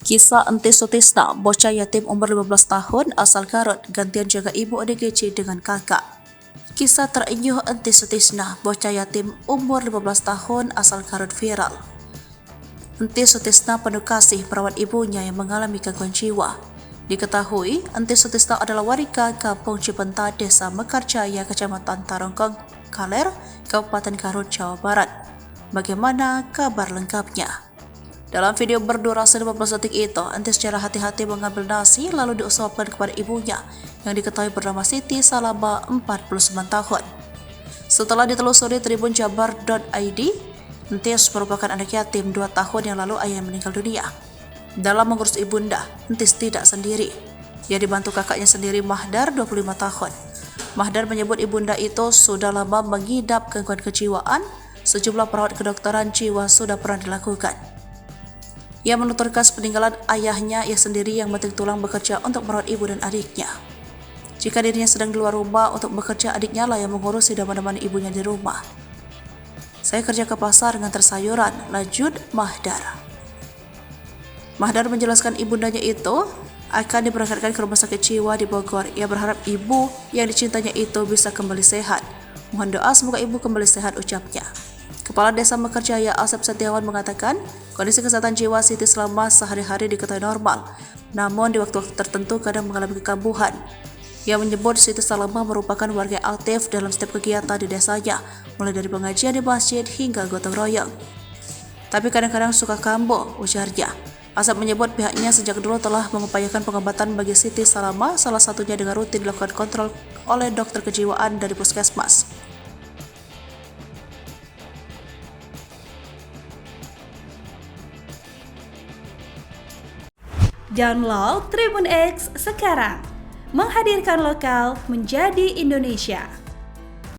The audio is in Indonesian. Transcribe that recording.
Kisah Enti Sutisna, bocah yatim umur 15 tahun asal Garut, gantian jaga ibu ODGJ dengan kakak. Kisah terenyuh Enti Sutisna, bocah yatim umur 15 tahun asal Garut viral. Enti Sutisna penuh kasih perawat ibunya yang mengalami gangguan jiwa. Diketahui, Enti Sutisna adalah warga Kampung Cipenta, Desa Mekarjaya, Kecamatan Tarongkong, Kaler, Kabupaten Garut, Jawa Barat. Bagaimana kabar lengkapnya? Dalam video berdurasi 15 detik itu, Enti secara hati-hati mengambil nasi lalu diusapkan kepada ibunya yang diketahui bernama Siti selama 49 tahun. Setelah ditelusuri tribunjabar.id, Entis merupakan anak yatim 2 tahun yang lalu ayahnya meninggal dunia. Dalam mengurus ibunda, Entis tidak sendiri. Ia dibantu kakaknya sendiri, Mahdar, 25 tahun. Mahdar menyebut ibunda itu sudah lama mengidap gangguan kejiwaan. Sejumlah perawat kedokteran jiwa sudah pernah dilakukan. Ia menuturkan peninggalan ayahnya, ia sendiri yang banting tulang bekerja untuk merawat ibu dan adiknya. Jika dirinya sedang di luar rumah untuk bekerja, adiknya lah yang mengurusi dan menemani ibunya di rumah. Saya kerja ke pasar dengan tersayuran, lanjut Mahdar. Mahdar menjelaskan ibundanya itu akan diberangkatkan ke rumah sakit jiwa di Bogor. Ia berharap ibu yang dicintanya itu bisa kembali sehat. Mohon doa semoga ibu kembali sehat, ucapnya. Kepala Desa Mekarjaya Asep Setiawan mengatakan, kondisi kesehatan jiwa Siti selama sehari-hari diketahui normal, namun di waktu-waktu tertentu kadang mengalami kekambuhan. Ia menyebut Siti Salama merupakan warga yang aktif dalam setiap kegiatan di desanya, mulai dari pengajian di masjid hingga gotong royong. Tapi kadang-kadang suka kambuh, ujarnya. Asep menyebut pihaknya sejak dulu telah mengupayakan pengobatan bagi Siti Salama, salah satunya dengan rutin dilakukan kontrol oleh dokter kejiwaan dari puskesmas. Download Tribun X sekarang, menghadirkan lokal menjadi Indonesia.